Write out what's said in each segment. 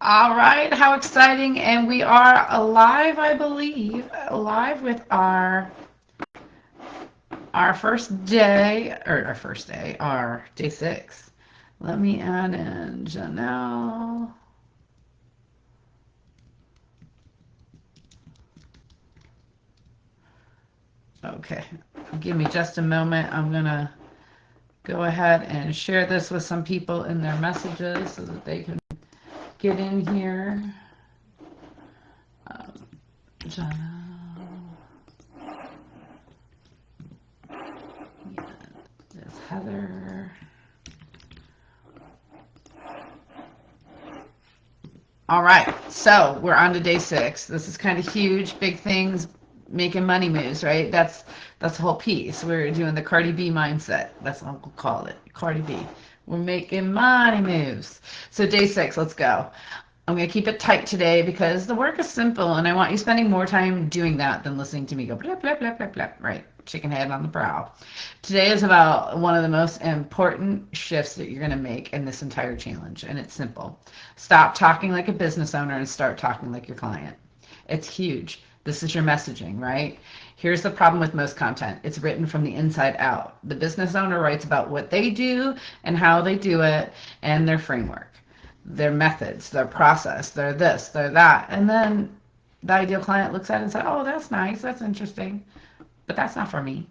All right, how exciting. And we are alive, I believe, live with our first day, or our day 6. Let me add in Janelle. Okay, give me just a moment. I'm gonna go ahead and share this with some people in their messages so that they can get in here. Janelle. Yeah, there's Heather. All right, so we're on to day 6. This is kind of huge, big things, making money moves, right? That's the whole piece. We're doing the Cardi B mindset. That's what we'll call it, Cardi B. We're making money moves. So day 6, let's go. I'm going to keep it tight today because the work is simple and I want you spending more time doing that than listening to me go blah, blah, blah, blah, blah, right? Chicken head on the brow. Today is about one of the most important shifts that you're going to make in this entire challenge, and it's simple. Stop talking like a business owner and start talking like your client. It's huge. This is your messaging, right? Here's the problem with most content. It's written from the inside out. The business owner writes about what they do and how they do it and their framework, their methods, their process, their this, their that. And then the ideal client looks at it and says, oh, that's nice, that's interesting, but that's not for me.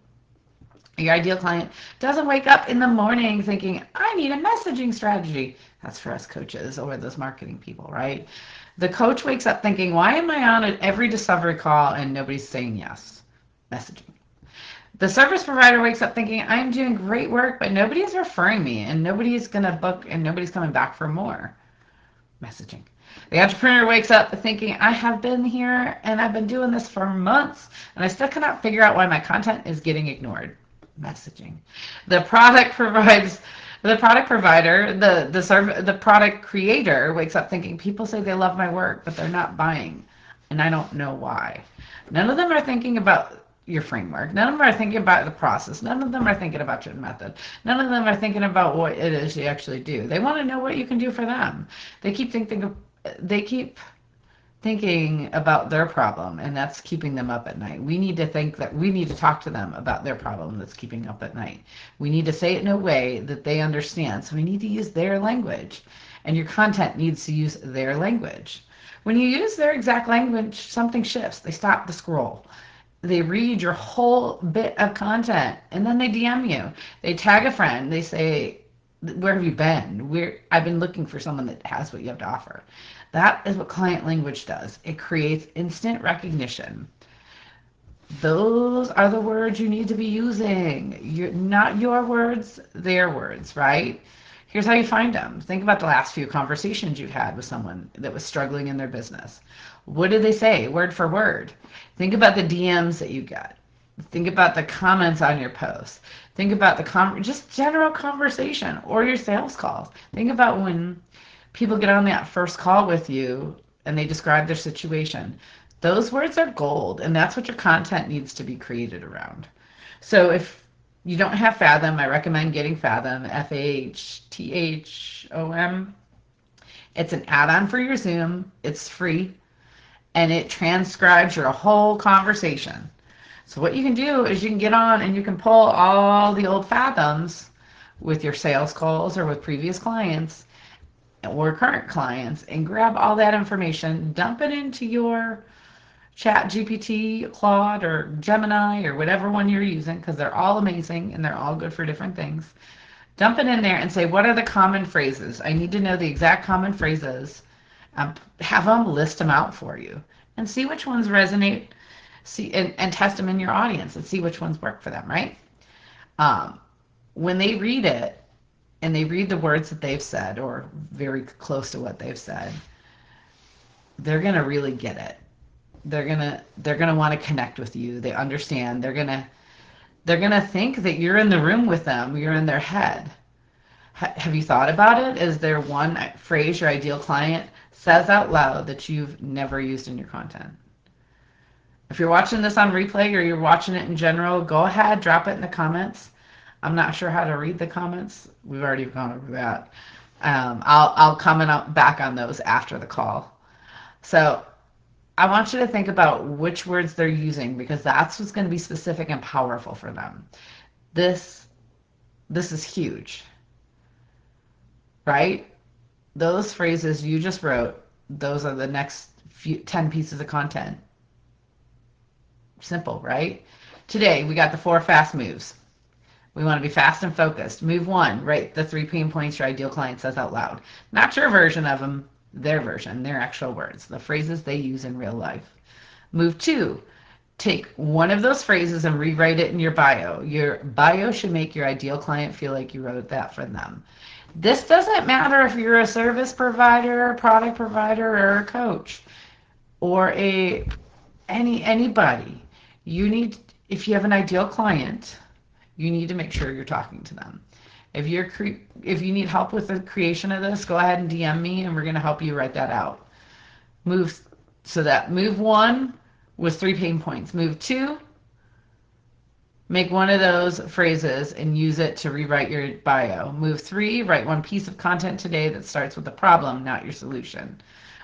Your ideal client doesn't wake up in the morning thinking, I need a messaging strategy. That's for us coaches or those marketing people, right? The coach wakes up thinking, why am I on every discovery call and nobody's saying yes? Messaging. The service provider wakes up thinking, I'm doing great work, but nobody's referring me and nobody's going to book and nobody's coming back for more. Messaging. The entrepreneur wakes up thinking, I have been here and I've been doing this for months and I still cannot figure out why my content is getting ignored. Messaging. The product provides the product provider, the product creator wakes up thinking, people say they love my work, but they're not buying, and I don't know why. None of them are thinking about your framework. None of them are thinking about the process. None of them are thinking about your method. None of them are thinking about what it is you actually do. They want to know what you can do for them. They keep thinking about their problem, and that's keeping them up at night. We need to talk to them about their problem that's keeping up at night. We need to say it in a way that they understand. So we need to use their language, and your content needs to use their language. When you use their exact language, something shifts. They stop the scroll. They read your whole bit of content, and then they DM you. They tag a friend. They say, where have you been? I've been looking for someone that has what you have to offer. That is what client language does. It creates instant recognition. Those are the words you need to be using. Not your words, their words, right? Here's how you find them. Think about the last few conversations you've had with someone that was struggling in their business. What did they say, word for word? Think about the DMs that you got. Think about the comments on your posts. Think about just general conversation or your sales calls. Think about when people get on that first call with you and they describe their situation. Those words are gold, and that's what your content needs to be created around. So if you don't have Fathom, I recommend getting Fathom, Fathom. It's an add-on for your Zoom. It's free, and it transcribes your whole conversation. So what you can do is you can get on and you can pull all the old Fathoms with your sales calls or with previous clients or current clients and grab all that information, dump it into your Chat GPT, Claude, or Gemini, or whatever one you're using, because they're all amazing and they're all good for different things. Dump it in there and say, what are the common phrases? I need to know the exact common phrases. Have them list them out for you and see which ones resonate. And test them in your audience and see which ones work for them, right? When they read it and they read the words that they've said or very close to what they've said, they're gonna really get it. They're gonna want to connect with you. They understand. They're gonna think that you're in the room with them. You're in their head. Have you thought about it? Is there one phrase your ideal client says out loud that you've never used in your content? If you're watching this on replay or you're watching it in general, go ahead, drop it in the comments. I'm not sure how to read the comments. We've already gone over that. I'll comment back on those after the call. So I want you to think about which words they're using because that's what's going to be specific and powerful for them. This this is huge, right? Those phrases you just wrote, those are the next 10 pieces of content. Simple, right? Today we got the 4 fast moves. We want to be fast and focused. Move 1, write the 3 pain points your ideal client says out loud. Not your version of them, their version, their actual words, the phrases they use in real life. Move 2, take one of those phrases and rewrite it in your bio. Your bio should make your ideal client feel like you wrote that for them. This doesn't matter if you're a service provider, a product provider, or a coach, or anybody. You need, if you have an ideal client, you need to make sure you're talking to them. If you need help with the creation of this, go ahead and DM me and we're going to help you write that out. Move 1 was 3 pain points. Move 2, make one of those phrases and use it to rewrite your bio. Move 3, write one piece of content today that starts with the problem, not your solution.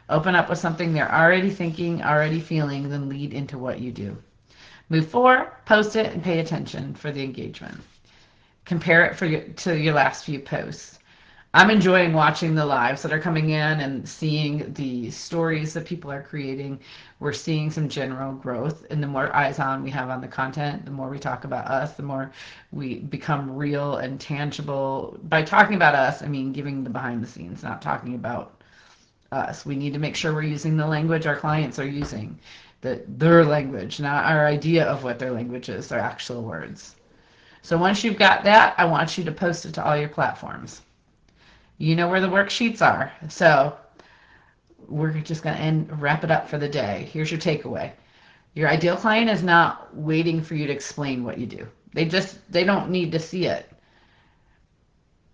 Open up with something they're already thinking, already feeling, then lead into what you do. Move 4, post it and pay attention for the engagement. Compare it to your last few posts. I'm enjoying watching the lives that are coming in and seeing the stories that people are creating. We're seeing some general growth, and the more eyes on we have on the content, the more we talk about us, the more we become real and tangible. By talking about us, I mean giving the behind the scenes, not talking about us. We need to make sure we're using the language our clients are using, their language, not our idea of what their language is, their actual words. So once you've got that, I want you to post it to all your platforms. You know where the worksheets are. So we're just going to wrap it up for the day. Here's your takeaway. Your ideal client is not waiting for you to explain what you do. They don't need to see it.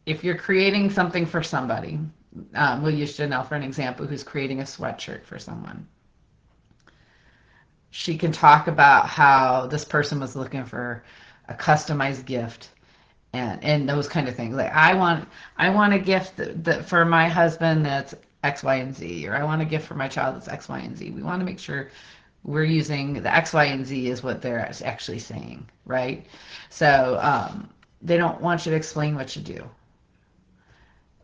If you're creating something for somebody, we'll use Janelle for an example, who's creating a sweatshirt for someone. She can talk about how this person was looking for a customized gift and those kind of things. Like I want a gift that for my husband that's X, Y, and Z, or I want a gift for my child that's X, Y, and Z. We want to make sure we're using the X, Y, and Z is what they're actually saying, right? So they don't want you to explain what you do.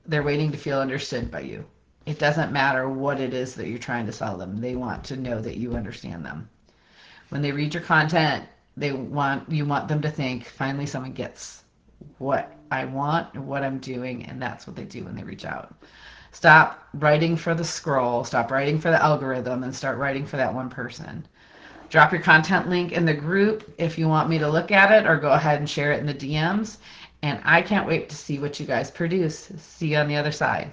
They're waiting to feel understood by you. It doesn't matter what it is that you're trying to sell them. They want to know that you understand them. When they read your content, you want them to think, finally someone gets what I want and what I'm doing, and that's what they do when they reach out. Stop writing for the scroll, stop writing for the algorithm, and start writing for that one person. Drop your content link in the group if you want me to look at it, or go ahead and share it in the DMs. And I can't wait to see what you guys produce. See you on the other side.